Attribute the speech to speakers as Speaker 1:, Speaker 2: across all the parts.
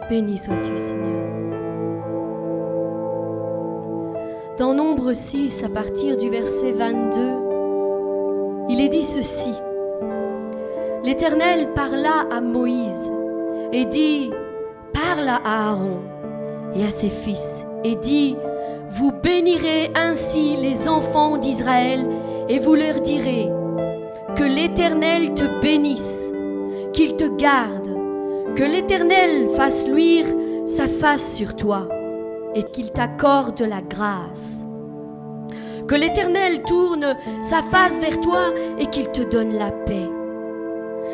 Speaker 1: Béni sois-tu, Seigneur. Dans Nombre 6, à partir du verset 22, il est dit ceci. L'Éternel parla à Moïse et dit, « Parle à Aaron et à ses fils et dis, vous bénirez ainsi les enfants d'Israël et vous leur direz, que l'Éternel te bénisse, qu'il te garde, que l'Éternel fasse luire sa face sur toi et qu'il t'accorde la grâce. Que l'Éternel tourne sa face vers toi et qu'il te donne la paix.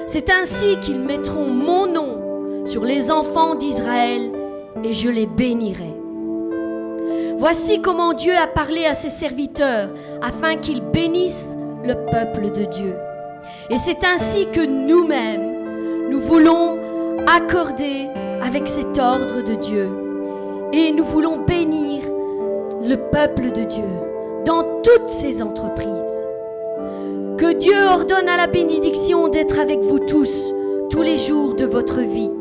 Speaker 1: C'est ainsi qu'ils mettront mon nom sur les enfants d'Israël et je les bénirai. Voici comment Dieu a parlé à ses serviteurs afin qu'ils bénissent le peuple de Dieu. Et c'est ainsi que nous-mêmes, nous voulons accorder avec cet ordre de Dieu. Et nous voulons bénir le peuple de Dieu dans toutes ses entreprises. Que Dieu ordonne à la bénédiction d'être avec vous tous les jours de votre vie.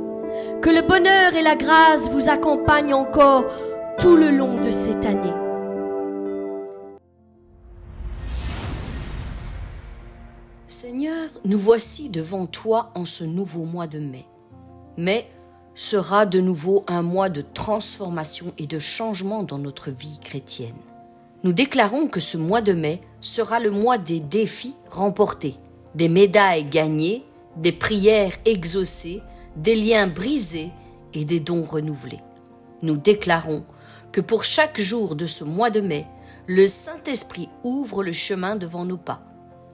Speaker 1: Que le bonheur et la grâce vous accompagnent encore tout le long de cette année.
Speaker 2: Seigneur, nous voici devant toi en ce nouveau mois de mai. Mai sera de nouveau un mois de transformation et de changement dans notre vie chrétienne. Nous déclarons que ce mois de mai sera le mois des défis remportés, des médailles gagnées, des prières exaucées, des liens brisés et des dons renouvelés. Nous déclarons que pour chaque jour de ce mois de mai, le Saint-Esprit ouvre le chemin devant nos pas,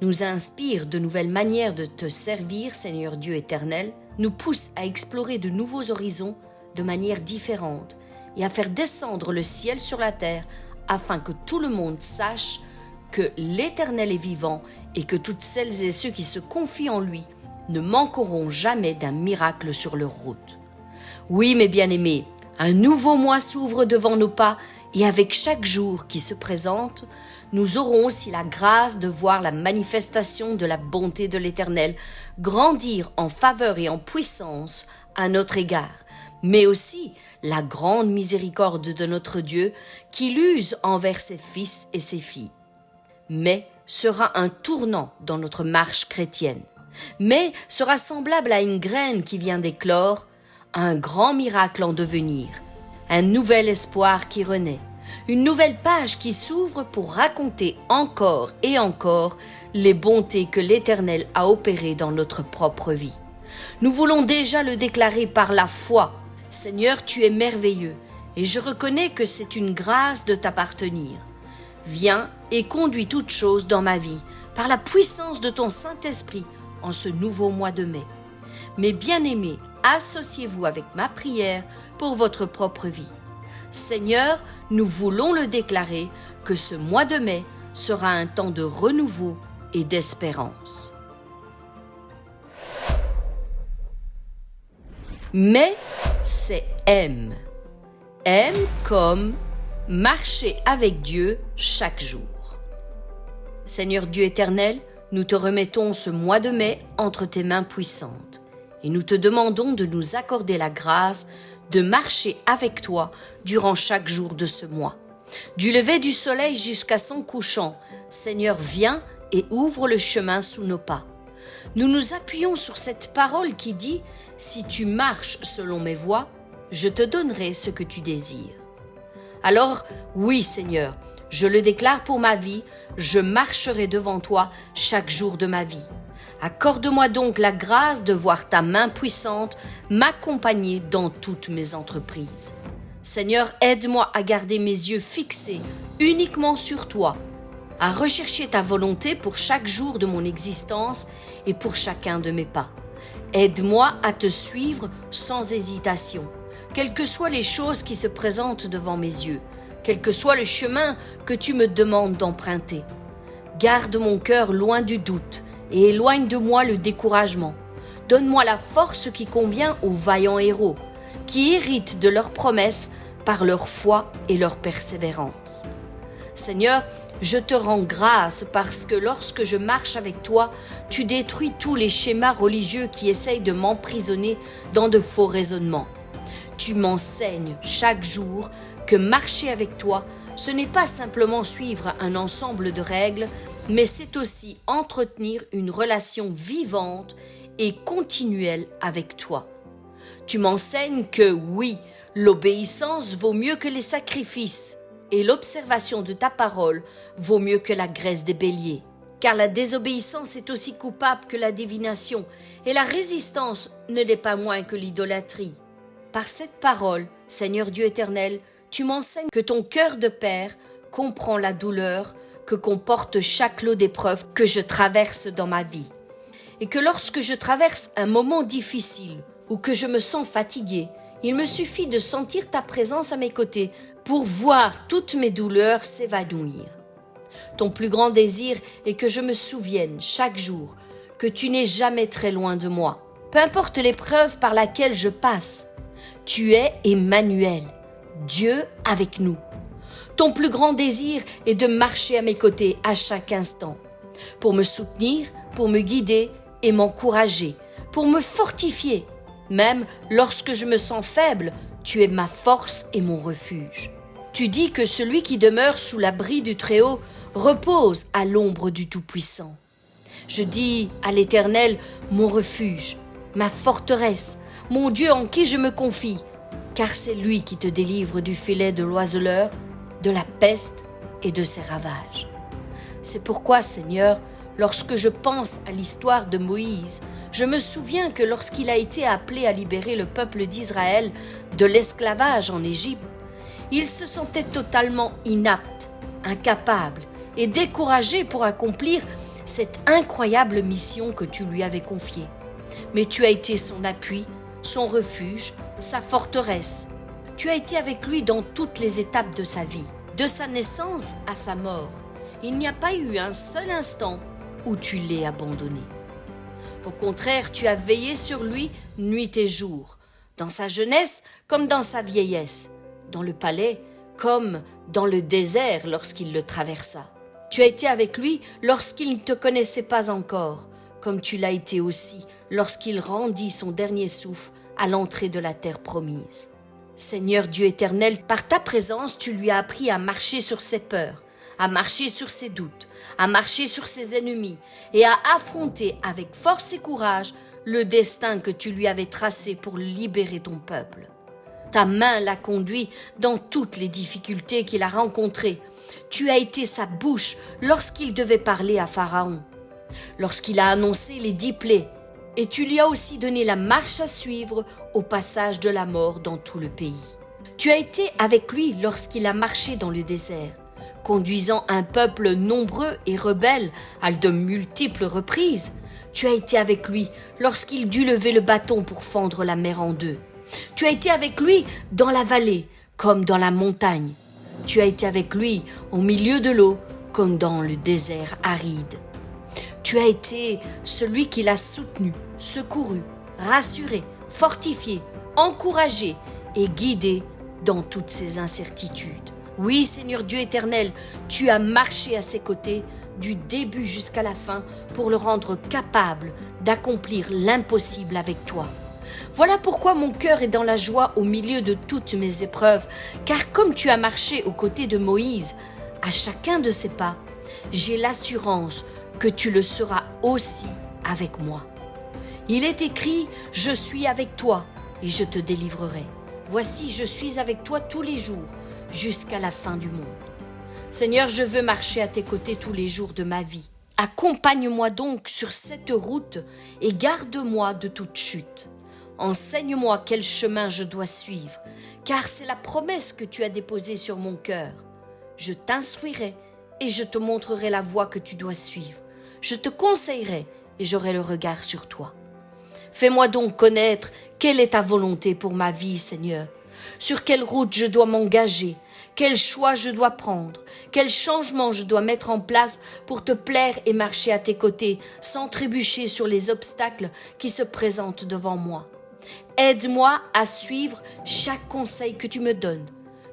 Speaker 2: nous inspire de nouvelles manières de te servir, Seigneur Dieu éternel, nous pousse à explorer de nouveaux horizons de manière différente et à faire descendre le ciel sur la terre afin que tout le monde sache que l'Éternel est vivant et que toutes celles et ceux qui se confient en lui ne manqueront jamais d'un miracle sur leur route. Oui, mes bien-aimés, un nouveau mois s'ouvre devant nos pas et avec chaque jour qui se présente, nous aurons aussi la grâce de voir la manifestation de la bonté de l'Éternel grandir en faveur et en puissance à notre égard, mais aussi la grande miséricorde de notre Dieu qui l'use envers ses fils et ses filles. Mais sera un tournant dans notre marche chrétienne. Mais sera semblable à une graine qui vient d'éclore, un grand miracle en devenir, un nouvel espoir qui renaît, une nouvelle page qui s'ouvre pour raconter encore et encore les bontés que l'Éternel a opérées dans notre propre vie. Nous voulons déjà le déclarer par la foi. Seigneur, tu es merveilleux et je reconnais que c'est une grâce de t'appartenir. Viens et conduis toutes choses dans ma vie par la puissance de ton Saint-Esprit en ce nouveau mois de mai. Mes bien-aimés, associez-vous avec ma prière pour votre propre vie. Seigneur, nous voulons le déclarer que ce mois de mai sera un temps de renouveau et d'espérance. Mais c'est M. M comme marcher avec Dieu chaque jour. Seigneur Dieu éternel, nous te remettons ce mois de mai entre tes mains puissantes et nous te demandons de nous accorder la grâce de marcher avec toi durant chaque jour de ce mois. Du lever du soleil jusqu'à son couchant, Seigneur, viens et ouvre le chemin sous nos pas. Nous nous appuyons sur cette parole qui dit « Si tu marches selon mes voies, je te donnerai ce que tu désires. » Alors, oui Seigneur, je le déclare pour ma vie, je marcherai devant toi chaque jour de ma vie. Accorde-moi donc la grâce de voir ta main puissante m'accompagner dans toutes mes entreprises. Seigneur, aide-moi à garder mes yeux fixés uniquement sur toi, à rechercher ta volonté pour chaque jour de mon existence et pour chacun de mes pas. Aide-moi à te suivre sans hésitation, quelles que soient les choses qui se présentent devant mes yeux, quel que soit le chemin que tu me demandes d'emprunter. Garde mon cœur loin du doute et éloigne de moi le découragement. Donne-moi la force qui convient aux vaillants héros, qui héritent de leurs promesses par leur foi et leur persévérance. Seigneur, je te rends grâce parce que lorsque je marche avec toi, tu détruis tous les schémas religieux qui essayent de m'emprisonner dans de faux raisonnements. Tu m'enseignes chaque jour que marcher avec toi, ce n'est pas simplement suivre un ensemble de règles, mais c'est aussi entretenir une relation vivante et continuelle avec toi. Tu m'enseignes que oui, l'obéissance vaut mieux que les sacrifices et l'observation de ta parole vaut mieux que la graisse des béliers. Car la désobéissance est aussi coupable que la divination et la résistance ne l'est pas moins que l'idolâtrie. Par cette parole, Seigneur Dieu éternel, tu m'enseignes que ton cœur de père comprend la douleur que comporte chaque lot d'épreuves que je traverse dans ma vie. Et que lorsque je traverse un moment difficile ou que je me sens fatigué, il me suffit de sentir ta présence à mes côtés pour voir toutes mes douleurs s'évanouir. Ton plus grand désir est que je me souvienne chaque jour que tu n'es jamais très loin de moi. Peu importe l'épreuve par laquelle je passe, tu es Emmanuel, Dieu avec nous. Ton plus grand désir est de marcher à mes côtés à chaque instant, pour me soutenir, pour me guider et m'encourager, pour me fortifier. Même lorsque je me sens faible, tu es ma force et mon refuge. Tu dis que celui qui demeure sous l'abri du Très-Haut repose à l'ombre du Tout-Puissant. Je dis à l'Éternel, mon refuge, ma forteresse, mon Dieu en qui je me confie, car c'est lui qui te délivre du filet de l'oiseleur, de la peste et de ses ravages. C'est pourquoi, Seigneur, lorsque je pense à l'histoire de Moïse, je me souviens que lorsqu'il a été appelé à libérer le peuple d'Israël de l'esclavage en Égypte, il se sentait totalement inapte, incapable et découragé pour accomplir cette incroyable mission que tu lui avais confiée. Mais tu as été son appui, son refuge, sa forteresse. Tu as été avec lui dans toutes les étapes de sa vie, de sa naissance à sa mort. Il n'y a pas eu un seul instant où tu l'aies abandonné. Au contraire, tu as veillé sur lui nuit et jour, dans sa jeunesse comme dans sa vieillesse, dans le palais comme dans le désert lorsqu'il le traversa. Tu as été avec lui lorsqu'il ne te connaissait pas encore, comme tu l'as été aussi lorsqu'il rendit son dernier souffle à l'entrée de la terre promise. Seigneur Dieu éternel, par ta présence, tu lui as appris à marcher sur ses peurs, à marcher sur ses doutes, à marcher sur ses ennemis et à affronter avec force et courage le destin que tu lui avais tracé pour libérer ton peuple. Ta main l'a conduit dans toutes les difficultés qu'il a rencontrées. Tu as été sa bouche lorsqu'il devait parler à Pharaon, lorsqu'il a annoncé les 10 plaies, et tu lui as aussi donné la marche à suivre au passage de la mort dans tout le pays. Tu as été avec lui lorsqu'il a marché dans le désert, conduisant un peuple nombreux et rebelle à de multiples reprises. Tu as été avec lui lorsqu'il dut lever le bâton pour fendre la mer en deux. Tu as été avec lui dans la vallée comme dans la montagne. Tu as été avec lui au milieu de l'eau comme dans le désert aride. Tu as été celui qui l'a soutenu, secouru, rassuré, fortifié, encouragé et guidé dans toutes ses incertitudes. Oui, Seigneur Dieu éternel, tu as marché à ses côtés du début jusqu'à la fin pour le rendre capable d'accomplir l'impossible avec toi. Voilà pourquoi mon cœur est dans la joie au milieu de toutes mes épreuves, car comme tu as marché aux côtés de Moïse, à chacun de ses pas, j'ai l'assurance que tu le seras aussi avec moi. Il est écrit « Je suis avec toi et je te délivrerai. Voici, je suis avec toi tous les jours, jusqu'à la fin du monde. » Seigneur, je veux marcher à tes côtés tous les jours de ma vie. Accompagne-moi donc sur cette route et garde-moi de toute chute. Enseigne-moi quel chemin je dois suivre, car c'est la promesse que tu as déposée sur mon cœur. Je t'instruirai et je te montrerai la voie que tu dois suivre. Je te conseillerai et j'aurai le regard sur toi. Fais-moi donc connaître quelle est ta volonté pour ma vie, Seigneur. Sur quelle route je dois m'engager, quel choix je dois prendre, quel changement je dois mettre en place pour te plaire et marcher à tes côtés sans trébucher sur les obstacles qui se présentent devant moi. Aide-moi à suivre chaque conseil que tu me donnes.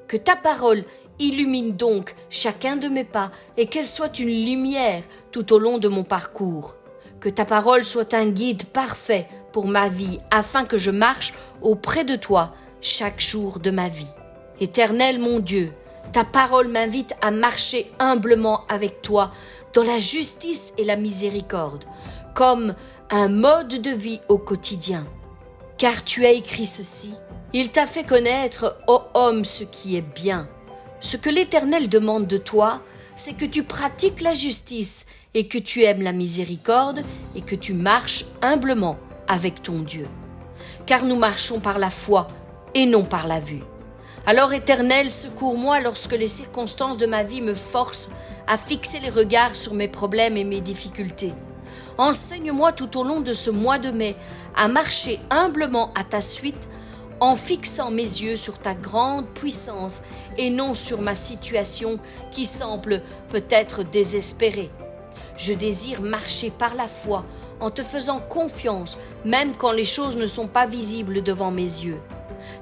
Speaker 2: Que ta parole illumine donc chacun de mes pas et qu'elle soit une lumière tout au long de mon parcours. Que ta parole soit un guide parfait pour ma vie afin que je marche auprès de toi chaque jour de ma vie. Éternel mon Dieu, ta parole m'invite à marcher humblement avec toi dans la justice et la miséricorde, comme un mode de vie au quotidien. Car tu as écrit ceci, il t'a fait connaître, ô homme, ce qui est bien. Ce que l'Éternel demande de toi, c'est que tu pratiques la justice et que tu aimes la miséricorde et que tu marches humblement avec ton Dieu. Car nous marchons par la foi et non par la vue. Alors, Éternel, secours-moi lorsque les circonstances de ma vie me forcent à fixer les regards sur mes problèmes et mes difficultés. Enseigne-moi tout au long de ce mois de mai à marcher humblement à ta suite en fixant mes yeux sur ta grande puissance et non sur ma situation qui semble peut-être désespérée. Je désire marcher par la foi en te faisant confiance même quand les choses ne sont pas visibles devant mes yeux.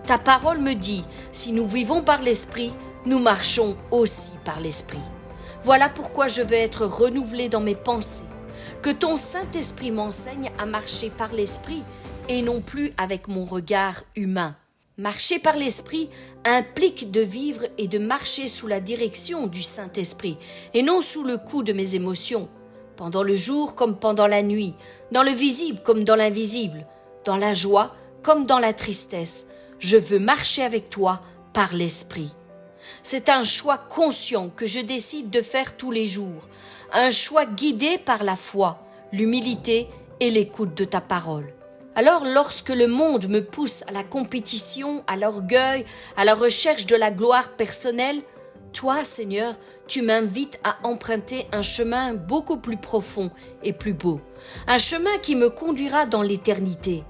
Speaker 2: Ta parole me dit, si nous vivons par l'Esprit, nous marchons aussi par l'Esprit. Voilà pourquoi je veux être renouvelé dans mes pensées. Que ton Saint-Esprit m'enseigne à marcher par l'Esprit et non plus avec mon regard humain. Marcher par l'Esprit implique de vivre et de marcher sous la direction du Saint-Esprit et non sous le coup de mes émotions, pendant le jour comme pendant la nuit, dans le visible comme dans l'invisible, dans la joie comme dans la tristesse. Je veux marcher avec toi par l'Esprit. C'est un choix conscient que je décide de faire tous les jours, un choix guidé par la foi, l'humilité et l'écoute de ta parole. Alors lorsque le monde me pousse à la compétition, à l'orgueil, à la recherche de la gloire personnelle, toi, Seigneur, tu m'invites à emprunter un chemin beaucoup plus profond et plus beau, un chemin qui me conduira dans l'éternité.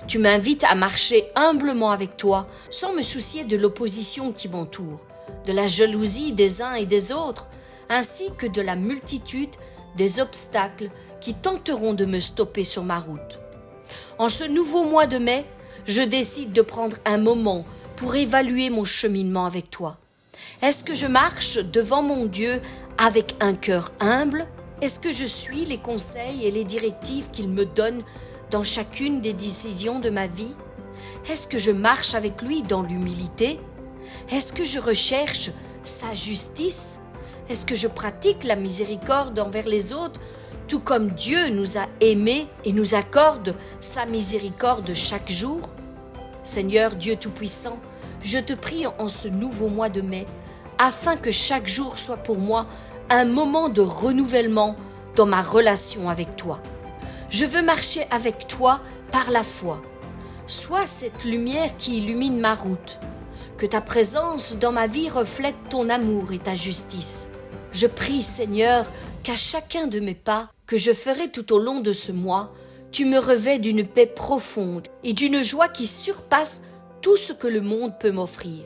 Speaker 2: Tu m'invites à marcher humblement avec toi, sans me soucier de l'opposition qui m'entoure, de la jalousie des uns et des autres, ainsi que de la multitude des obstacles qui tenteront de me stopper sur ma route. En ce nouveau mois de mai, je décide de prendre un moment pour évaluer mon cheminement avec toi. Est-ce que je marche devant mon Dieu avec un cœur humble? Est-ce que je suis les conseils et les directives qu'il me donne dans chacune des décisions de ma vie? Est-ce que je marche avec lui dans l'humilité? Est-ce que je recherche sa justice? Est-ce que je pratique la miséricorde envers les autres, tout comme Dieu nous a aimés et nous accorde sa miséricorde chaque jour? Seigneur Dieu Tout-Puissant, je te prie en ce nouveau mois de mai, afin que chaque jour soit pour moi un moment de renouvellement dans ma relation avec toi. Je veux marcher avec toi par la foi. Sois cette lumière qui illumine ma route. Que ta présence dans ma vie reflète ton amour et ta justice. Je prie, Seigneur, qu'à chacun de mes pas que je ferai tout au long de ce mois, tu me revêts d'une paix profonde et d'une joie qui surpasse tout ce que le monde peut m'offrir.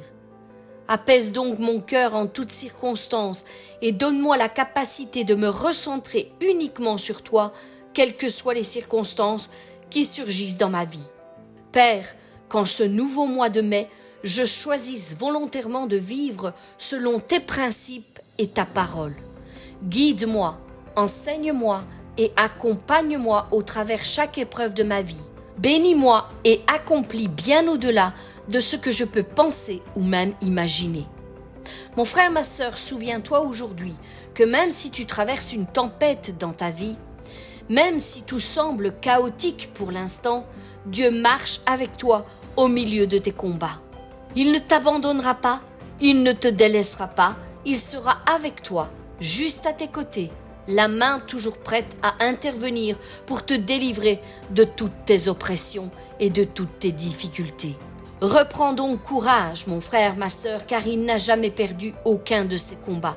Speaker 2: Apaise donc mon cœur en toutes circonstances et donne-moi la capacité de me recentrer uniquement sur toi, quelles que soient les circonstances qui surgissent dans ma vie. Père, qu'en ce nouveau mois de mai, je choisisse volontairement de vivre selon tes principes et ta parole. Guide-moi, enseigne-moi et accompagne-moi au travers chaque épreuve de ma vie. Bénis-moi et accomplis bien au-delà de ce que je peux penser ou même imaginer. Mon frère, ma sœur, souviens-toi aujourd'hui que même si tu traverses une tempête dans ta vie, même si tout semble chaotique pour l'instant, Dieu marche avec toi au milieu de tes combats. Il ne t'abandonnera pas, il ne te délaissera pas, il sera avec toi, juste à tes côtés, la main toujours prête à intervenir pour te délivrer de toutes tes oppressions et de toutes tes difficultés. Reprends donc courage, mon frère, ma sœur, car il n'a jamais perdu aucun de ses combats.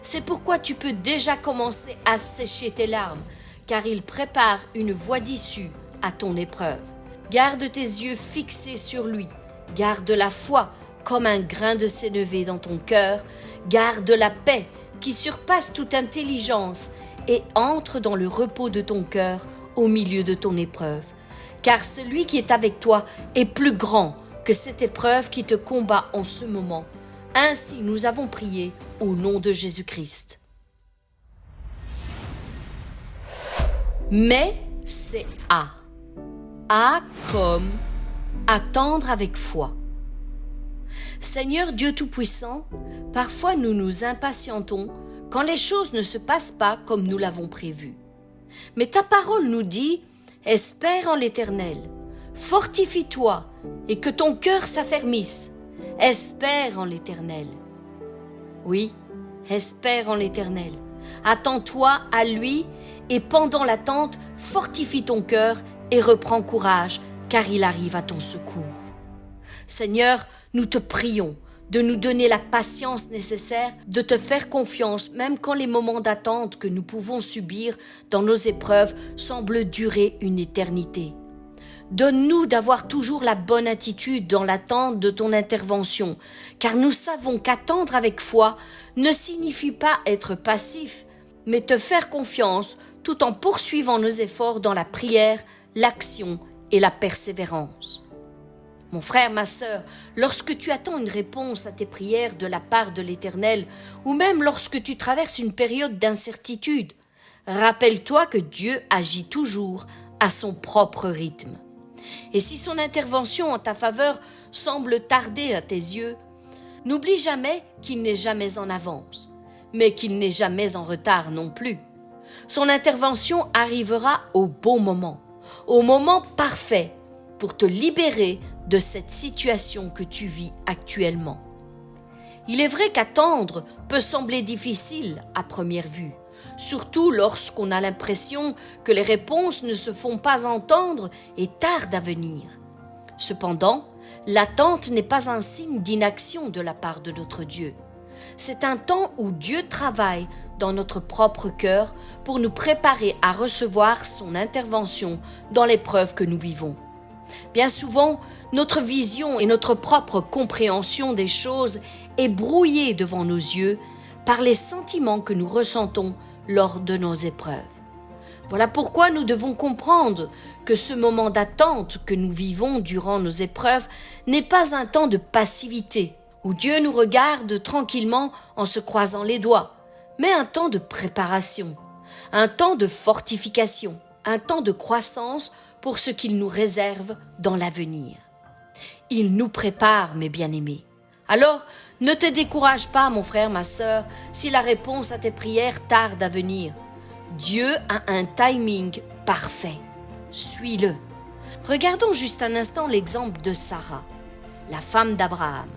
Speaker 2: C'est pourquoi tu peux déjà commencer à sécher tes larmes, car il prépare une voie d'issue à ton épreuve. Garde tes yeux fixés sur lui, garde la foi comme un grain de sénévé dans ton cœur, garde la paix qui surpasse toute intelligence et entre dans le repos de ton cœur au milieu de ton épreuve. Car celui qui est avec toi est plus grand que cette épreuve qui te combat en ce moment. Ainsi nous avons prié au nom de Jésus-Christ. Mais c'est A. A comme attendre avec foi. Seigneur Dieu Tout-Puissant, parfois nous nous impatientons quand les choses ne se passent pas comme nous l'avons prévu. Mais ta parole nous dit « Espère en l'Éternel, fortifie-toi et que ton cœur s'affermisse. Espère en l'Éternel. » Oui, espère en l'Éternel. Attends-toi à lui et pendant l'attente, fortifie ton cœur et reprends courage, car il arrive à ton secours. Seigneur, nous te prions de nous donner la patience nécessaire, de te faire confiance, même quand les moments d'attente que nous pouvons subir dans nos épreuves semblent durer une éternité. Donne-nous d'avoir toujours la bonne attitude dans l'attente de ton intervention, car nous savons qu'attendre avec foi ne signifie pas être passif, mais te faire confiance tout en poursuivant nos efforts dans la prière, l'action et la persévérance. Mon frère, ma sœur, lorsque tu attends une réponse à tes prières de la part de l'Éternel, ou même lorsque tu traverses une période d'incertitude, rappelle-toi que Dieu agit toujours à son propre rythme. Et si son intervention en ta faveur semble tarder à tes yeux, n'oublie jamais qu'il n'est jamais en avance, mais qu'il n'est jamais en retard non plus. Son intervention arrivera au bon moment, au moment parfait, pour te libérer de cette situation que tu vis actuellement. Il est vrai qu'attendre peut sembler difficile à première vue, surtout lorsqu'on a l'impression que les réponses ne se font pas entendre et tardent à venir. Cependant, l'attente n'est pas un signe d'inaction de la part de notre Dieu. C'est un temps où Dieu travaille dans notre propre cœur pour nous préparer à recevoir son intervention dans l'épreuve que nous vivons. Bien souvent, notre vision et notre propre compréhension des choses est brouillée devant nos yeux par les sentiments que nous ressentons lors de nos épreuves. Voilà pourquoi nous devons comprendre que ce moment d'attente que nous vivons durant nos épreuves n'est pas un temps de passivité, où Dieu nous regarde tranquillement en se croisant les doigts, mais un temps de préparation, un temps de fortification, un temps de croissance pour ce qu'il nous réserve dans l'avenir. Il nous prépare, mes bien-aimés. Alors, ne te décourage pas, mon frère, ma sœur, si la réponse à tes prières tarde à venir. Dieu a un timing parfait. Suis-le. Regardons juste un instant l'exemple de Sarah, la femme d'Abraham.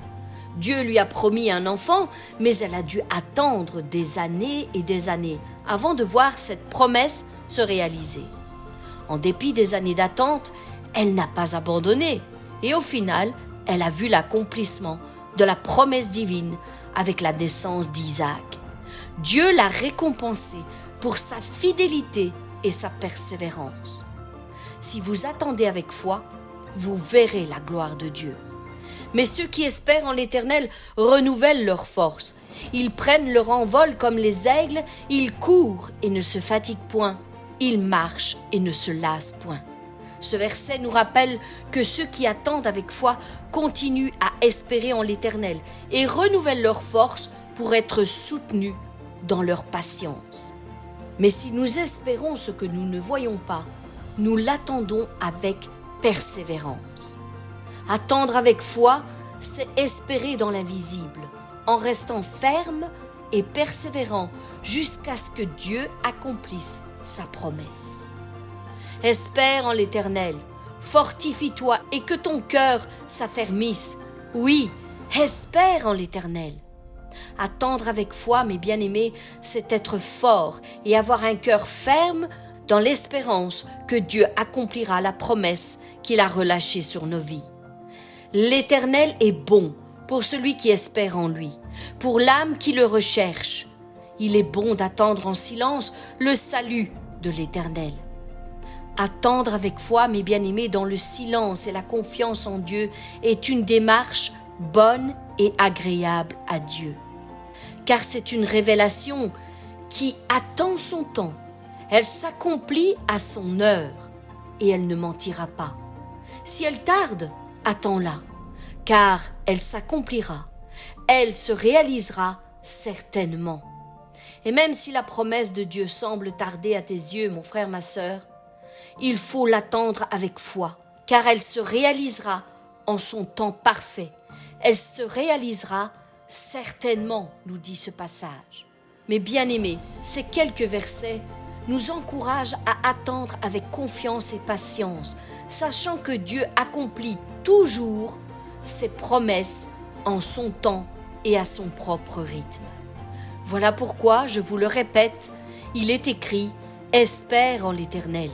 Speaker 2: Dieu lui a promis un enfant, mais elle a dû attendre des années et des années avant de voir cette promesse se réaliser. En dépit des années d'attente, elle n'a pas abandonné et au final, elle a vu l'accomplissement de la promesse divine avec la naissance d'Isaac. Dieu l'a récompensée pour sa fidélité et sa persévérance. Si vous attendez avec foi, vous verrez la gloire de Dieu. Mais ceux qui espèrent en l'Éternel renouvellent leurs forces. Ils prennent leur envol comme les aigles, ils courent et ne se fatiguent point. Ils marchent et ne se lassent point. Ce verset nous rappelle que ceux qui attendent avec foi continuent à espérer en l'Éternel et renouvellent leurs forces pour être soutenus dans leur patience. Mais si nous espérons ce que nous ne voyons pas, nous l'attendons avec persévérance. Attendre avec foi, c'est espérer dans l'invisible, en restant ferme et persévérant jusqu'à ce que Dieu accomplisse sa promesse. Espère en l'Éternel, fortifie-toi et que ton cœur s'affermisse. Oui, espère en l'Éternel. Attendre avec foi, mes bien-aimés, c'est être fort et avoir un cœur ferme dans l'espérance que Dieu accomplira la promesse qu'il a relâchée sur nos vies. L'Éternel est bon pour celui qui espère en lui, pour l'âme qui le recherche. Il est bon d'attendre en silence le salut de l'Éternel. Attendre avec foi, mes bien-aimés, dans le silence et la confiance en Dieu est une démarche bonne et agréable à Dieu. Car c'est une révélation qui attend son temps. Elle s'accomplit à son heure et elle ne mentira pas. Si elle tarde, attends-la, car elle s'accomplira. Elle se réalisera certainement. Et même si la promesse de Dieu semble tarder à tes yeux, mon frère, ma sœur, il faut l'attendre avec foi, car elle se réalisera en son temps parfait. elle se réalisera certainement, nous dit ce passage. Mais bien-aimés, ces quelques versets nous encouragent à attendre avec confiance et patience, sachant que Dieu accomplit toujours ses promesses en son temps et à son propre rythme. Voilà pourquoi, je vous le répète, il est écrit « Espère en l'Éternel ».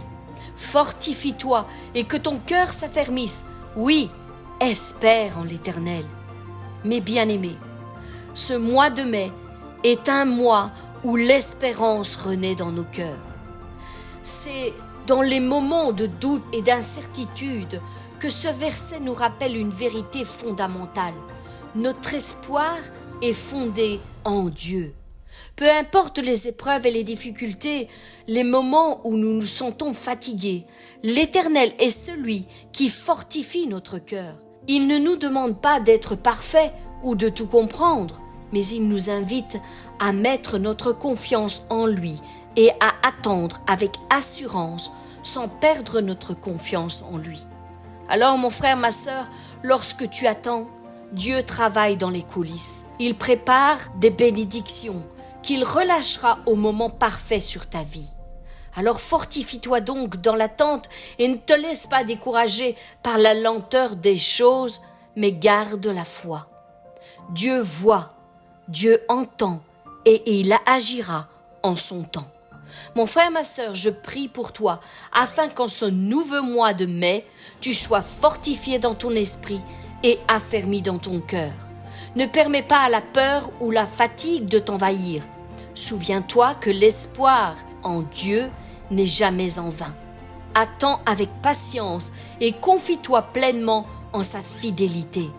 Speaker 2: Fortifie-toi et que ton cœur s'affermisse. Oui, espère en l'Éternel. Mes bien-aimés, ce mois de mai est un mois où l'espérance renaît dans nos cœurs. C'est dans les moments de doute et d'incertitude que ce verset nous rappelle une vérité fondamentale. Notre espoir est fondé en Dieu. Peu importe les épreuves et les difficultés, les moments où nous nous sentons fatigués, l'Éternel est celui qui fortifie notre cœur. Il ne nous demande pas d'être parfaits ou de tout comprendre, mais il nous invite à mettre notre confiance en lui et à attendre avec assurance sans perdre notre confiance en lui. Alors mon frère, ma sœur, lorsque tu attends, Dieu travaille dans les coulisses. Il prépare des bénédictions qu'il relâchera au moment parfait sur ta vie. Alors fortifie-toi donc dans l'attente et ne te laisse pas décourager par la lenteur des choses, mais garde la foi. Dieu voit, Dieu entend et il agira en son temps. Mon frère, ma sœur, je prie pour toi afin qu'en ce nouveau mois de mai, tu sois fortifié dans ton esprit et affermi dans ton cœur. Ne permets pas à la peur ou la fatigue de t'envahir. Souviens-toi que l'espoir en Dieu n'est jamais en vain. Attends avec patience et confie-toi pleinement en sa fidélité.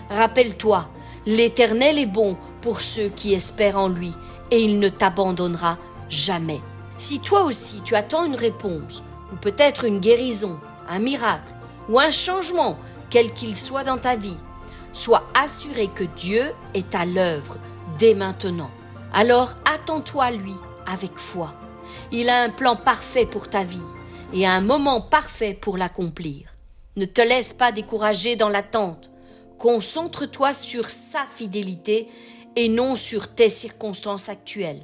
Speaker 2: Rappelle-toi, l'Éternel est bon pour ceux qui espèrent en lui et il ne t'abandonnera jamais. Si toi aussi tu attends une réponse, ou peut-être une guérison, un miracle, ou un changement, quel qu'il soit dans ta vie, sois assuré que Dieu est à l'œuvre dès maintenant. Alors attends-toi à lui avec foi. Il a un plan parfait pour ta vie et un moment parfait pour l'accomplir. Ne te laisse pas décourager dans l'attente. Concentre-toi sur sa fidélité et non sur tes circonstances actuelles.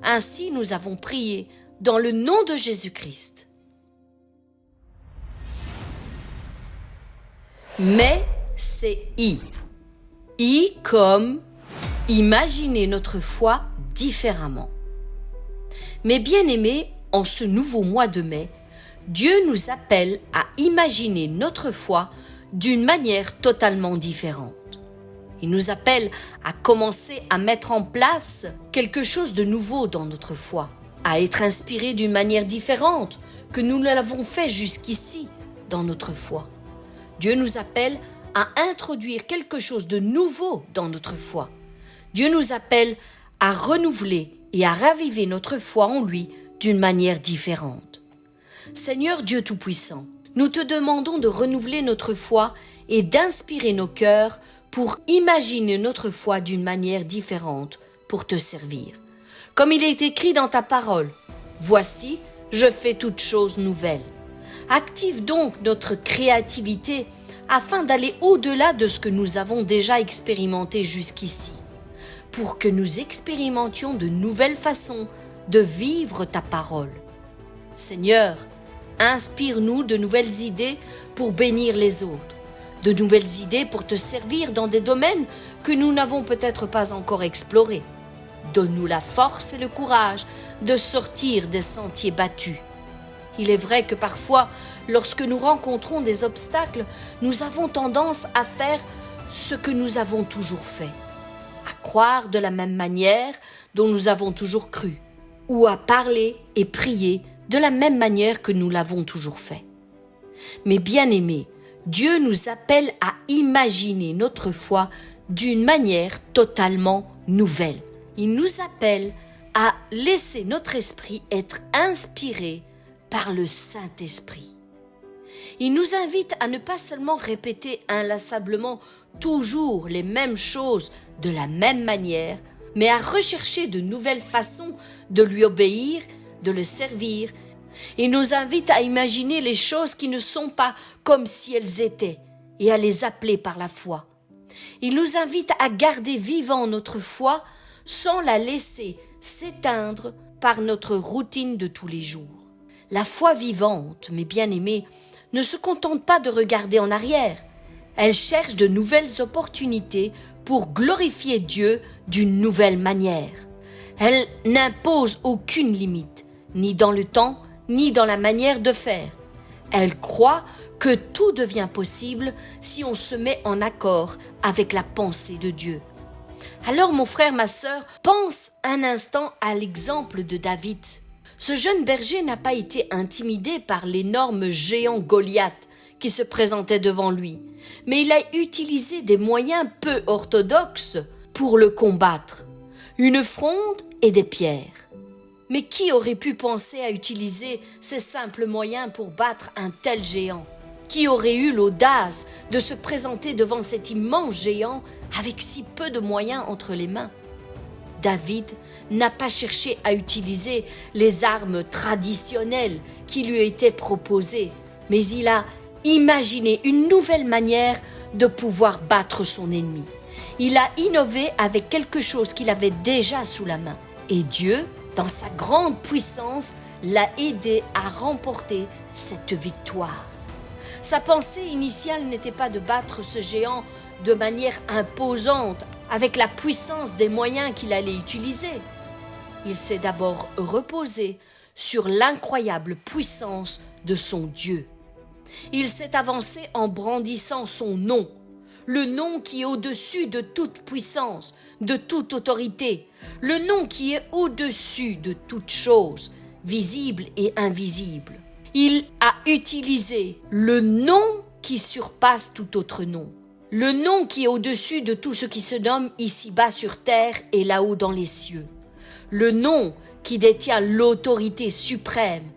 Speaker 2: Ainsi nous avons prié dans le nom de Jésus-Christ. Mais c'est I. I comme imaginer notre foi différemment. Mes bien-aimés, en ce nouveau mois de mai, Dieu nous appelle à imaginer notre foi d'une manière totalement différente. Il nous appelle à commencer à mettre en place quelque chose de nouveau dans notre foi, à être inspiré d'une manière différente que nous ne l'avons fait jusqu'ici dans notre foi. Dieu nous appelle à introduire quelque chose de nouveau dans notre foi. Dieu nous appelle à renouveler et à raviver notre foi en lui d'une manière différente. Seigneur Dieu Tout-Puissant, nous te demandons de renouveler notre foi et d'inspirer nos cœurs pour imaginer notre foi d'une manière différente pour te servir. Comme il est écrit dans ta parole, « Voici, je fais toutes choses nouvelles ». Active donc notre créativité afin d'aller au-delà de ce que nous avons déjà expérimenté jusqu'ici, pour que nous expérimentions de nouvelles façons de vivre ta parole. Seigneur, inspire-nous de nouvelles idées pour bénir les autres, de nouvelles idées pour te servir dans des domaines que nous n'avons peut-être pas encore explorés. Donne-nous la force et le courage de sortir des sentiers battus. Il est vrai que parfois, lorsque nous rencontrons des obstacles, nous avons tendance à faire ce que nous avons toujours fait, à croire de la même manière dont nous avons toujours cru, ou à parler et prier de la même manière que nous l'avons toujours fait. Mais bien-aimés, Dieu nous appelle à imaginer notre foi d'une manière totalement nouvelle. Il nous appelle à laisser notre esprit être inspiré par le Saint-Esprit. Il nous invite à ne pas seulement répéter inlassablement toujours les mêmes choses de la même manière, mais à rechercher de nouvelles façons de lui obéir, de le servir. Il nous invite à imaginer les choses qui ne sont pas comme si elles étaient et à les appeler par la foi. Il nous invite à garder vivant notre foi sans la laisser s'éteindre par notre routine de tous les jours. La foi vivante, mes bien-aimés, ne se contente pas de regarder en arrière. Elle cherche de nouvelles opportunités pour glorifier Dieu d'une nouvelle manière. Elle n'impose aucune limite, ni dans le temps, ni dans la manière de faire. Elle croit que tout devient possible si on se met en accord avec la pensée de Dieu. Alors mon frère, ma sœur, pense un instant à l'exemple de David. Ce jeune berger n'a pas été intimidé par l'énorme géant Goliath qui se présentait devant lui, mais il a utilisé des moyens peu orthodoxes pour le combattre, une fronde et des pierres. Mais qui aurait pu penser à utiliser ces simples moyens pour battre un tel géant? Qui aurait eu l'audace de se présenter devant cet immense géant avec si peu de moyens entre les mains? David n'a pas cherché à utiliser les armes traditionnelles qui lui étaient proposées, mais il a imaginé une nouvelle manière de pouvoir battre son ennemi. Il a innové avec quelque chose qu'il avait déjà sous la main. Et Dieu, dans sa grande puissance, l'a aidé à remporter cette victoire. Sa pensée initiale n'était pas de battre ce géant de manière imposante, avec la puissance des moyens qu'il allait utiliser. Il s'est d'abord reposé sur l'incroyable puissance de son Dieu. Il s'est avancé en brandissant son nom, le nom qui est au-dessus de toute puissance, de toute autorité, le nom qui est au-dessus de toute chose, visible et invisible. Il a utilisé le nom qui surpasse tout autre nom, le nom qui est au-dessus de tout ce qui se nomme ici-bas sur terre et là-haut dans les cieux, le nom qui détient l'autorité suprême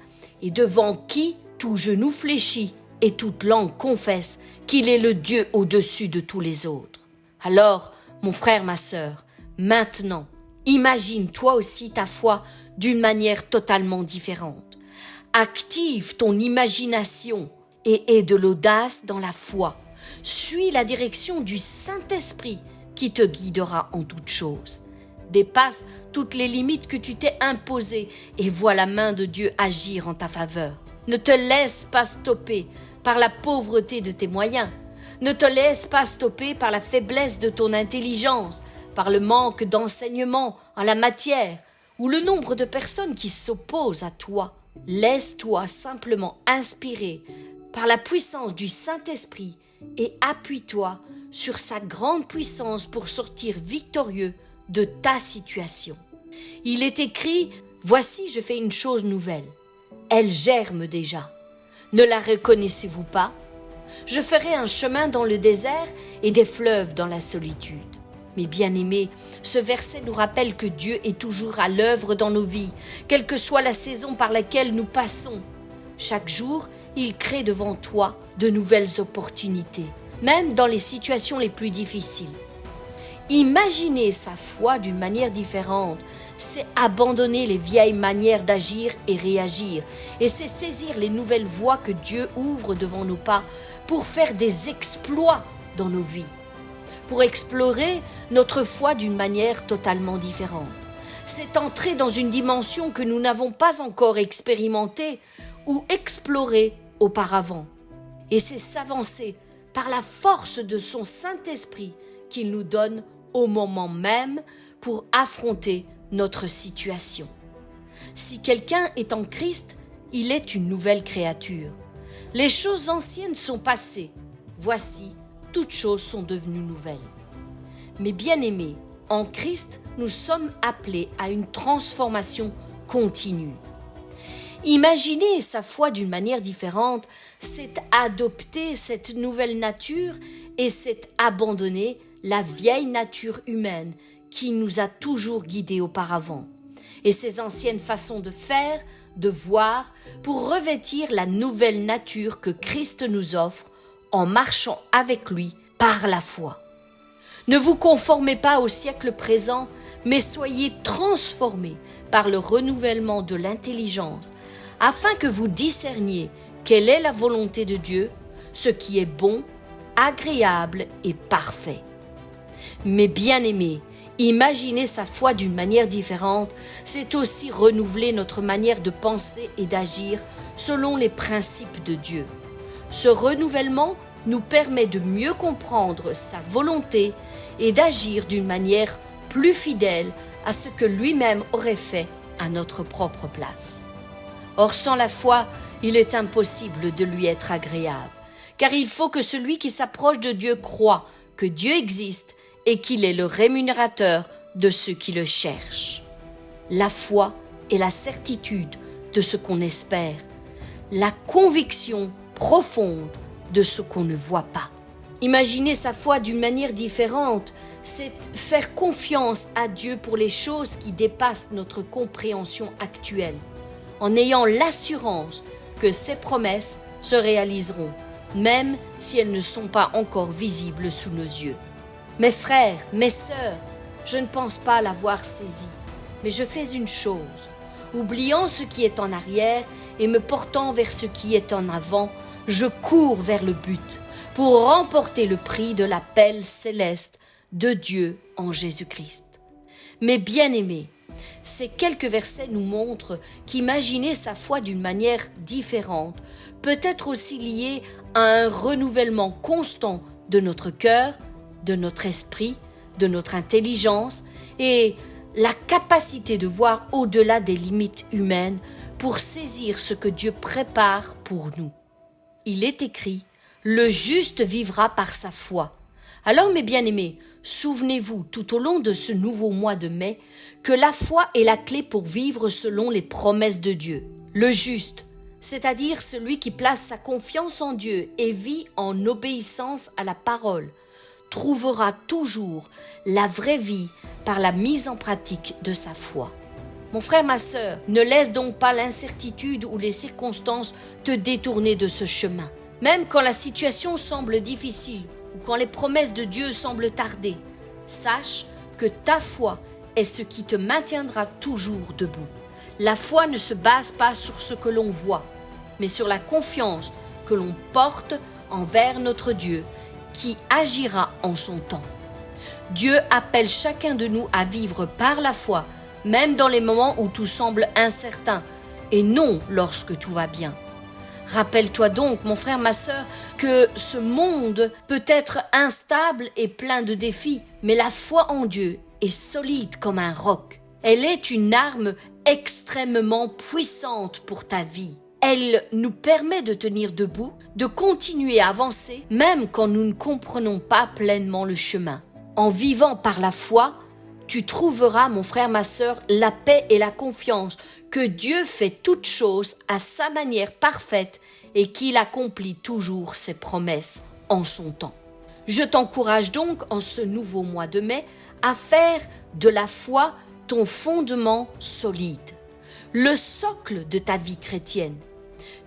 Speaker 2: et devant qui tout genou fléchit et toute langue confesse qu'il est le Dieu au-dessus de tous les autres. Alors, mon frère, ma sœur, maintenant, imagine toi aussi ta foi d'une manière totalement différente. Active ton imagination et aie de l'audace dans la foi. Suis la direction du Saint-Esprit qui te guidera en toutes choses. Dépasse toutes les limites que tu t'es imposées et vois la main de Dieu agir en ta faveur. Ne te laisse pas stopper par la pauvreté de tes moyens. Ne te laisse pas stopper par la faiblesse de ton intelligence, par le manque d'enseignement en la matière ou le nombre de personnes qui s'opposent à toi. Laisse-toi simplement inspirer par la puissance du Saint-Esprit et appuie-toi sur sa grande puissance pour sortir victorieux de ta situation. Il est écrit « Voici, je fais une chose nouvelle. Elle germe déjà. Ne la reconnaissez-vous pas? Je ferai un chemin dans le désert et des fleuves dans la solitude. » Mes bien-aimés, ce verset nous rappelle que Dieu est toujours à l'œuvre dans nos vies, quelle que soit la saison par laquelle nous passons. Chaque jour, il crée devant toi de nouvelles opportunités, même dans les situations les plus difficiles. Imaginer sa foi d'une manière différente, c'est abandonner les vieilles manières d'agir et réagir, et c'est saisir les nouvelles voies que Dieu ouvre devant nos pas pour faire des exploits dans nos vies, pour explorer notre foi d'une manière totalement différente. C'est entrer dans une dimension que nous n'avons pas encore expérimentée ou explorée auparavant. Et c'est s'avancer par la force de son Saint-Esprit qu'il nous donne au moment même pour affronter notre situation. Si quelqu'un est en Christ, il est une nouvelle créature. Les choses anciennes sont passées. Voici, toutes choses sont devenues nouvelles. Mes bien-aimés, en Christ, nous sommes appelés à une transformation continue. Imaginer sa foi d'une manière différente, c'est adopter cette nouvelle nature et c'est abandonner la vieille nature humaine qui nous a toujours guidés auparavant et ses anciennes façons de faire, de voir, pour revêtir la nouvelle nature que Christ nous offre en marchant avec lui par la foi. Ne vous conformez pas au siècle présent, mais soyez transformés par le renouvellement de l'intelligence, afin que vous discerniez quelle est la volonté de Dieu, ce qui est bon, agréable et parfait. Mais bien-aimés, imaginer sa foi d'une manière différente, c'est aussi renouveler notre manière de penser et d'agir selon les principes de Dieu. Ce renouvellement nous permet de mieux comprendre sa volonté et d'agir d'une manière plus fidèle à ce que lui-même aurait fait à notre propre place. Or, sans la foi, il est impossible de lui être agréable, car il faut que celui qui s'approche de Dieu croie que Dieu existe et qu'il est le rémunérateur de ceux qui le cherchent. La foi est la certitude de ce qu'on espère, la conviction profonde de ce qu'on ne voit pas. Imaginer sa foi d'une manière différente, c'est faire confiance à Dieu pour les choses qui dépassent notre compréhension actuelle, en ayant l'assurance que ses promesses se réaliseront, même si elles ne sont pas encore visibles sous nos yeux. Mes frères, mes sœurs, je ne pense pas l'avoir saisi, mais je fais une chose, oubliant ce qui est en arrière et me portant vers ce qui est en avant, je cours vers le but pour remporter le prix de l'appel céleste de Dieu en Jésus-Christ. Mes bien-aimés, ces quelques versets nous montrent qu'imaginer sa foi d'une manière différente peut être aussi lié à un renouvellement constant de notre cœur, de notre esprit, de notre intelligence et la capacité de voir au-delà des limites humaines pour saisir ce que Dieu prépare pour nous. Il est écrit « Le juste vivra par sa foi ». Alors mes bien-aimés, souvenez-vous tout au long de ce nouveau mois de mai que la foi est la clé pour vivre selon les promesses de Dieu. Le juste, c'est-à-dire celui qui place sa confiance en Dieu et vit en obéissance à la parole, trouvera toujours la vraie vie par la mise en pratique de sa foi. Mon frère, ma sœur, ne laisse donc pas l'incertitude ou les circonstances te détourner de ce chemin. Même quand la situation semble difficile ou quand les promesses de Dieu semblent tarder, sache que ta foi est ce qui te maintiendra toujours debout. La foi ne se base pas sur ce que l'on voit, mais sur la confiance que l'on porte envers notre Dieu, qui agira en son temps. Dieu appelle chacun de nous à vivre par la foi, même dans les moments où tout semble incertain, et non lorsque tout va bien. Rappelle-toi donc, mon frère, ma sœur, que ce monde peut être instable et plein de défis, mais la foi en Dieu est solide comme un roc. Elle est une arme extrêmement puissante pour ta vie. Elle nous permet de tenir debout, de continuer à avancer, même quand nous ne comprenons pas pleinement le chemin. En vivant par la foi, tu trouveras, mon frère, ma sœur, la paix et la confiance que Dieu fait toutes choses à sa manière parfaite et qu'il accomplit toujours ses promesses en son temps. Je t'encourage donc en ce nouveau mois de mai à faire de la foi ton fondement solide, le socle de ta vie chrétienne.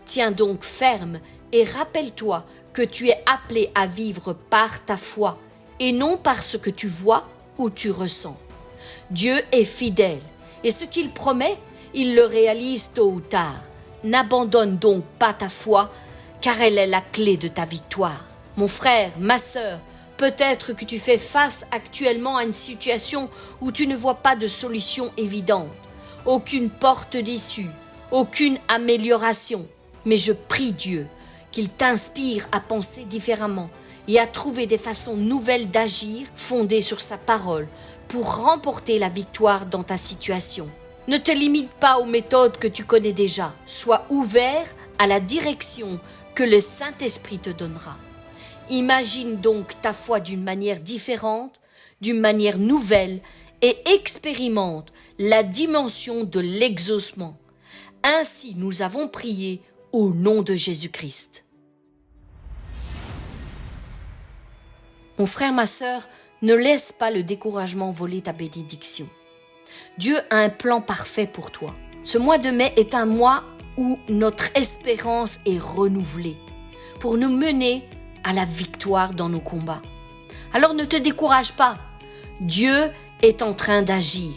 Speaker 2: Tiens donc ferme et rappelle-toi que tu es appelé à vivre par ta foi et non par ce que tu vois ou tu ressens. Dieu est fidèle et ce qu'il promet, il le réalise tôt ou tard. N'abandonne donc pas ta foi, car elle est la clé de ta victoire. Mon frère, ma sœur, peut-être que tu fais face actuellement à une situation où tu ne vois pas de solution évidente, aucune porte d'issue, aucune amélioration. Mais je prie Dieu qu'il t'inspire à penser différemment et à trouver des façons nouvelles d'agir fondées sur sa parole pour remporter la victoire dans ta situation. Ne te limite pas aux méthodes que tu connais déjà. Sois ouvert à la direction que le Saint-Esprit te donnera. Imagine donc ta foi d'une manière différente, d'une manière nouvelle et expérimente la dimension de l'exaucement. Ainsi nous avons prié au nom de Jésus-Christ. Mon frère, ma sœur, ne laisse pas le découragement voler ta bénédiction. Dieu a un plan parfait pour toi. Ce mois de mai est un mois où notre espérance est renouvelée pour nous mener à la victoire dans nos combats. Alors ne te décourage pas. Dieu est en train d'agir.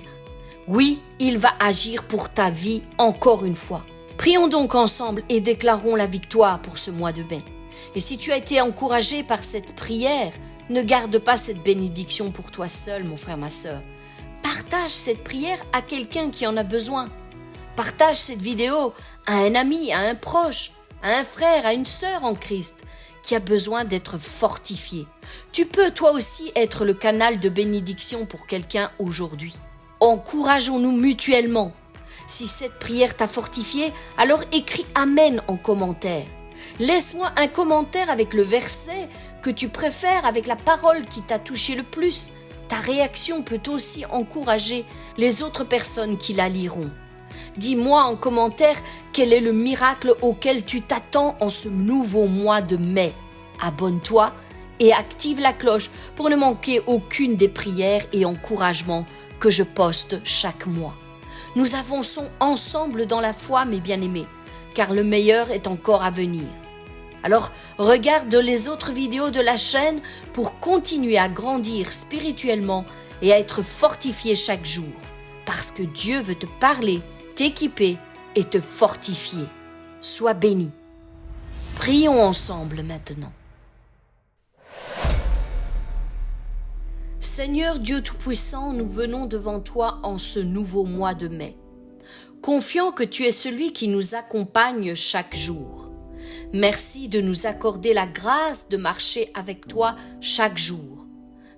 Speaker 2: Oui, il va agir pour ta vie encore une fois. Prions donc ensemble et déclarons la victoire pour ce mois de mai. Et si tu as été encouragé par cette prière, Ne garde pas cette bénédiction pour toi seul, mon frère, ma sœur. Partage cette prière à quelqu'un qui en a besoin. Partage cette vidéo à un ami, à un proche, à un frère, à une sœur en Christ qui a besoin d'être fortifié. Tu peux toi aussi être le canal de bénédiction pour quelqu'un aujourd'hui. Encourageons-nous mutuellement. Si cette prière t'a fortifié, alors écris Amen en commentaire. Laisse-moi un commentaire avec le verset que tu préfères, avec la parole qui t'a touché le plus. Ta réaction peut aussi encourager les autres personnes qui la liront. Dis-moi en commentaire quel est le miracle auquel tu t'attends en ce nouveau mois de mai. Abonne-toi et active la cloche pour ne manquer aucune des prières et encouragements que je poste chaque mois. Nous avançons ensemble dans la foi, mes bien-aimés, car le meilleur est encore à venir. Alors, regarde les autres vidéos de la chaîne pour continuer à grandir spirituellement et à être fortifié chaque jour, parce que Dieu veut te parler, t'équiper et te fortifier. Sois béni. Prions ensemble maintenant. Seigneur Dieu Tout-Puissant, nous venons devant toi en ce nouveau mois de mai, confiant que tu es celui qui nous accompagne chaque jour. Merci de nous accorder la grâce de marcher avec toi chaque jour,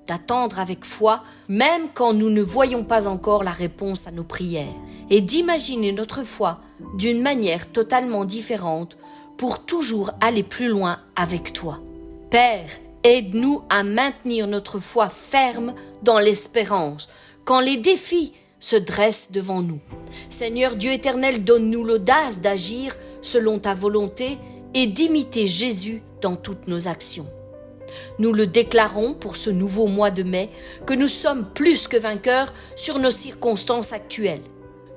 Speaker 2: d'attendre avec foi, même quand nous ne voyons pas encore la réponse à nos prières, et d'imaginer notre foi d'une manière totalement différente pour toujours aller plus loin avec toi. Père, aide-nous à maintenir notre foi ferme dans l'espérance, quand les défis se dressent devant nous. Seigneur Dieu éternel, donne-nous l'audace d'agir selon ta volonté et d'imiter Jésus dans toutes nos actions. Nous le déclarons pour ce nouveau mois de mai, que nous sommes plus que vainqueurs sur nos circonstances actuelles,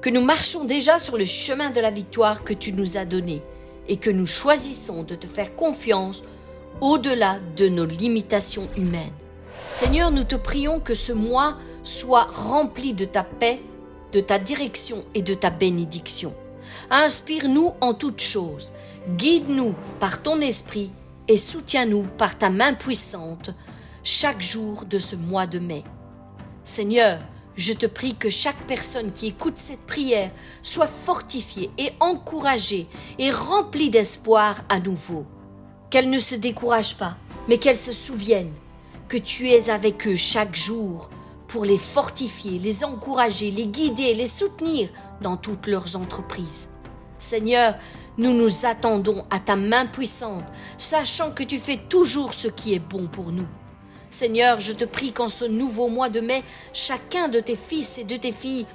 Speaker 2: que nous marchons déjà sur le chemin de la victoire que tu nous as donné et que nous choisissons de te faire confiance au-delà de nos limitations humaines. Seigneur, nous te prions que ce mois soit rempli de ta paix, de ta direction et de ta bénédiction. Inspire-nous en toutes choses, guide-nous par ton esprit et soutiens-nous par ta main puissante chaque jour de ce mois de mai. Seigneur, je te prie que chaque personne qui écoute cette prière soit fortifiée et encouragée et remplie d'espoir à nouveau. Qu'elle ne se décourage pas, mais qu'elle se souvienne que tu es avec eux chaque jour pour les fortifier, les encourager, les guider, les soutenir dans toutes leurs entreprises. Seigneur, nous nous attendons à ta main puissante, sachant que tu fais toujours ce qui est bon pour nous. Seigneur, je te prie qu'en ce nouveau mois de mai, chacun de tes fils et de tes filles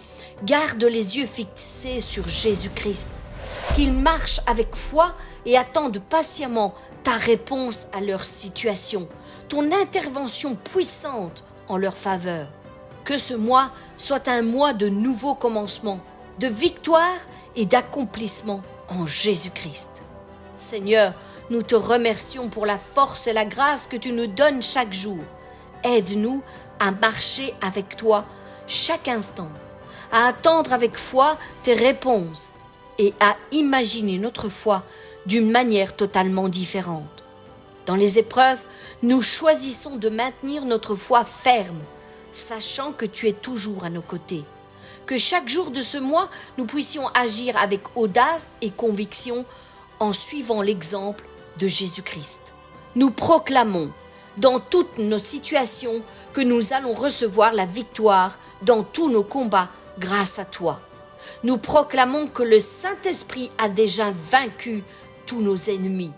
Speaker 2: garde les yeux fixés sur Jésus-Christ, qu'ils marchent avec foi et attendent patiemment ta réponse à leur situation, ton intervention puissante en leur faveur. Que ce mois soit un mois de nouveaux commencements, de victoire et d'accomplissement en Jésus-Christ. Seigneur, nous te remercions pour la force et la grâce que tu nous donnes chaque jour. Aide-nous à marcher avec toi chaque instant, à attendre avec foi tes réponses et à imaginer notre foi d'une manière totalement différente. Dans les épreuves, nous choisissons de maintenir notre foi ferme, sachant que tu es toujours à nos côtés. Que chaque jour de ce mois, nous puissions agir avec audace et conviction en suivant l'exemple de Jésus-Christ. Nous proclamons dans toutes nos situations que nous allons recevoir la victoire dans tous nos combats grâce à toi. Nous proclamons que le Saint-Esprit a déjà vaincu tous nos ennemis.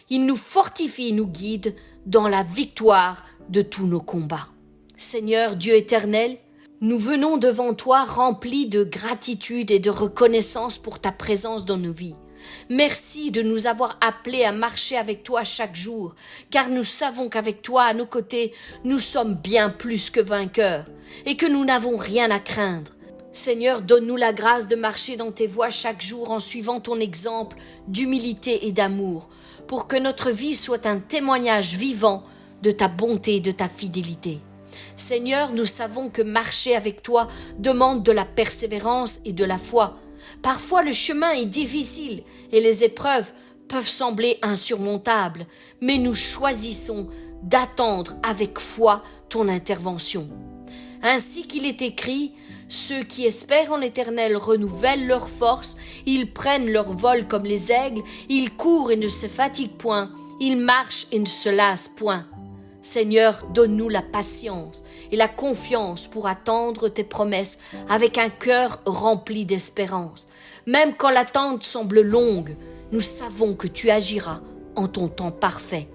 Speaker 2: Il nous fortifie et nous guide dans la victoire de tous nos combats. Seigneur Dieu éternel, nous venons devant toi remplis de gratitude et de reconnaissance pour ta présence dans nos vies. Merci de nous avoir appelés à marcher avec toi chaque jour, car nous savons qu'avec toi à nos côtés, nous sommes bien plus que vainqueurs et que nous n'avons rien à craindre. Seigneur, donne-nous la grâce de marcher dans tes voies chaque jour en suivant ton exemple d'humilité et d'amour, pour que notre vie soit un témoignage vivant de ta bonté et de ta fidélité. Seigneur, nous savons que marcher avec toi demande de la persévérance et de la foi. Parfois le chemin est difficile et les épreuves peuvent sembler insurmontables, mais nous choisissons d'attendre avec foi ton intervention. Ainsi qu'il est écrit, ceux qui espèrent en l'Éternel renouvellent leurs forces, ils prennent leur vol comme les aigles, ils courent et ne se fatiguent point, ils marchent et ne se lassent point. Seigneur, donne-nous la patience et la confiance pour attendre tes promesses avec un cœur rempli d'espérance. Même quand l'attente semble longue, nous savons que tu agiras en ton temps parfait.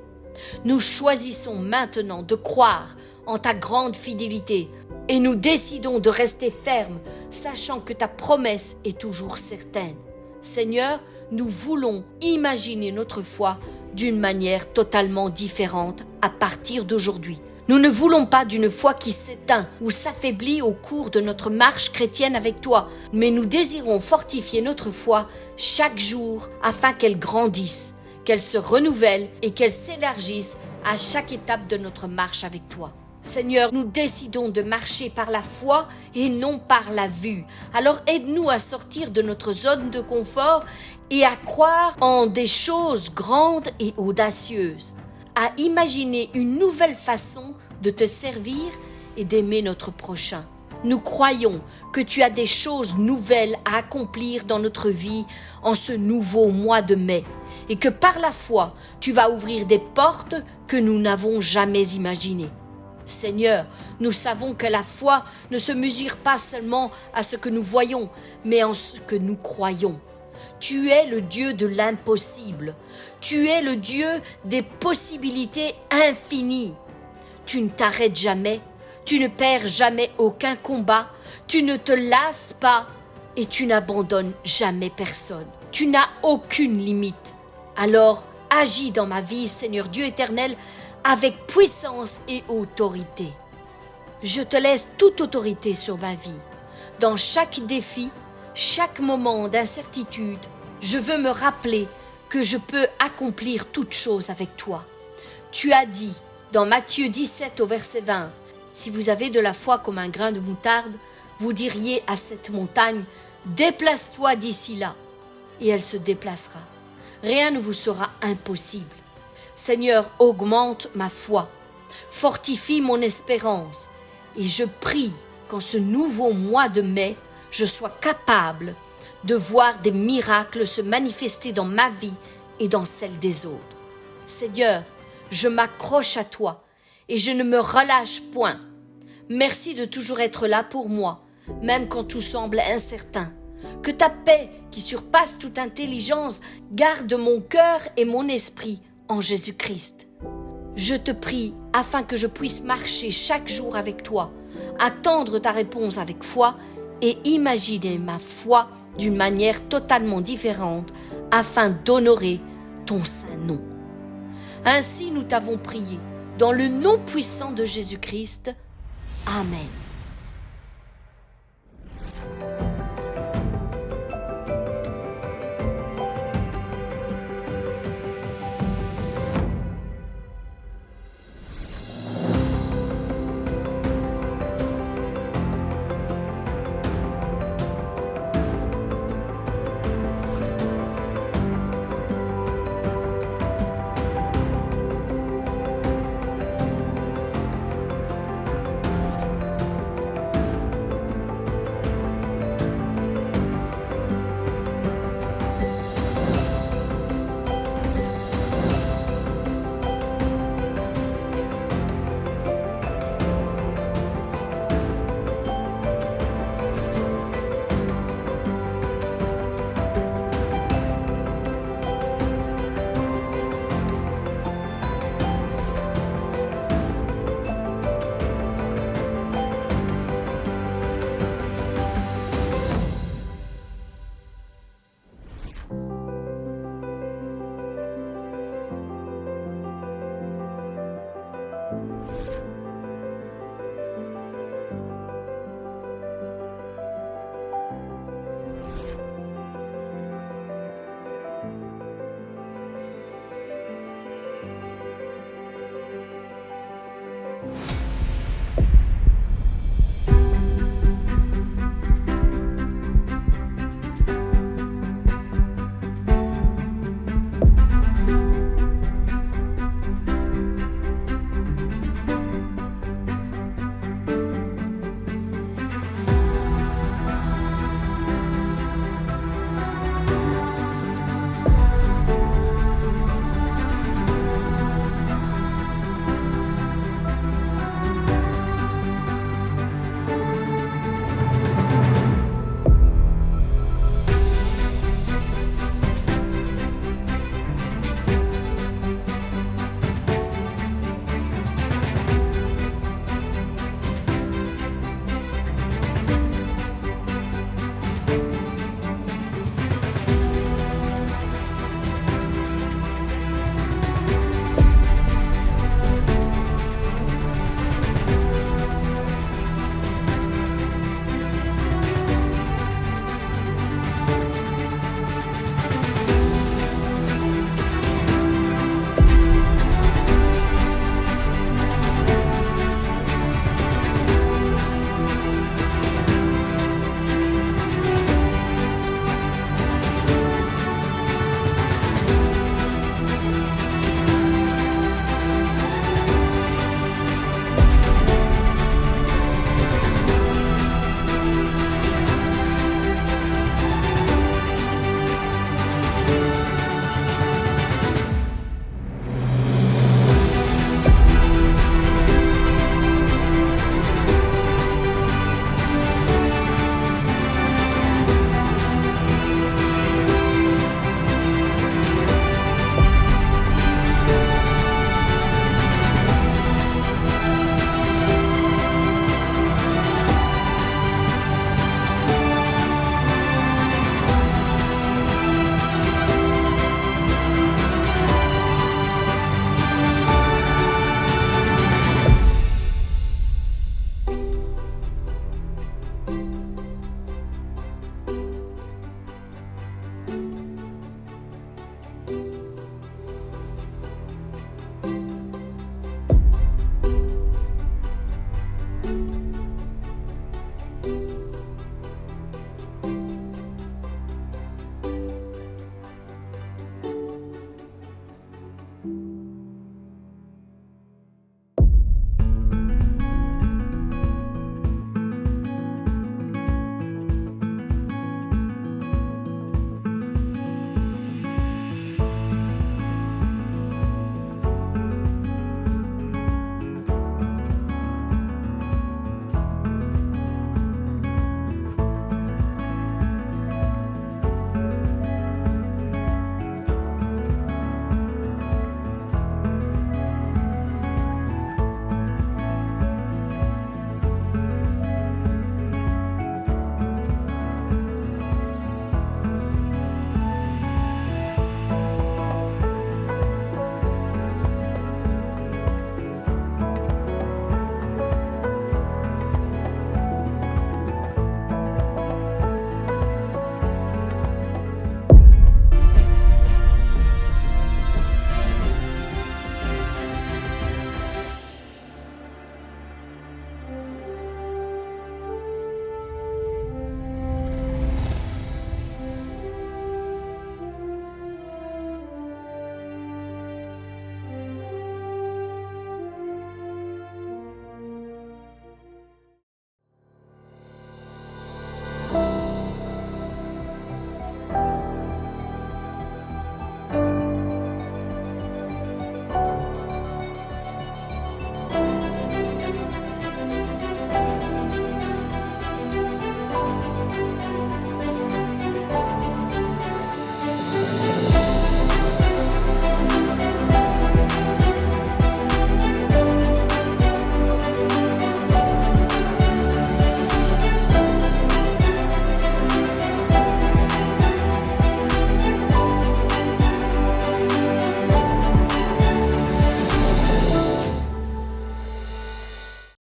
Speaker 2: Nous choisissons maintenant de croire en ta grande fidélité et nous décidons de rester fermes, sachant que ta promesse est toujours certaine. Seigneur, nous voulons imaginer notre foi d'une manière totalement différente à partir d'aujourd'hui. Nous ne voulons pas d'une foi qui s'éteint ou s'affaiblit au cours de notre marche chrétienne avec toi, mais nous désirons fortifier notre foi chaque jour afin qu'elle grandisse, qu'elle se renouvelle et qu'elle s'élargisse à chaque étape de notre marche avec toi. Seigneur, nous décidons de marcher par la foi et non par la vue. Alors aide-nous à sortir de notre zone de confort et à croire en des choses grandes et audacieuses, à imaginer une nouvelle façon de te servir et d'aimer notre prochain. Nous croyons que tu as des choses nouvelles à accomplir dans notre vie en ce nouveau mois de mai et que par la foi, tu vas ouvrir des portes que nous n'avons jamais imaginées. Seigneur, nous savons que la foi ne se mesure pas seulement à ce que nous voyons, mais en ce que nous croyons. Tu es le Dieu de l'impossible. Tu es le Dieu des possibilités infinies. Tu ne t'arrêtes jamais, tu ne perds jamais aucun combat, tu ne te lasses pas et tu n'abandonnes jamais personne. Tu n'as aucune limite. Alors, agis dans ma vie, Seigneur Dieu éternel, avec puissance et autorité. Je te laisse toute autorité sur ma vie. Dans chaque défi, chaque moment d'incertitude, je veux me rappeler que je peux accomplir toutes choses avec toi. Tu as dit, dans Matthieu 17 au verset 20, « Si vous avez de la foi comme un grain de moutarde, vous diriez à cette montagne, « Déplace-toi d'ici là », et elle se déplacera. Rien ne vous sera impossible. Seigneur, augmente ma foi, fortifie mon espérance, et je prie qu'en ce nouveau mois de mai, je sois capable de voir des miracles se manifester dans ma vie et dans celle des autres. Seigneur, je m'accroche à toi et je ne me relâche point. Merci de toujours être là pour moi, même quand tout semble incertain. Que ta paix, qui surpasse toute intelligence, garde mon cœur et mon esprit en Jésus-Christ. Je te prie afin que je puisse marcher chaque jour avec toi, attendre ta réponse avec foi et imaginer ma foi d'une manière totalement différente afin d'honorer ton saint nom. Ainsi nous t'avons prié, dans le nom puissant de Jésus-Christ. Amen.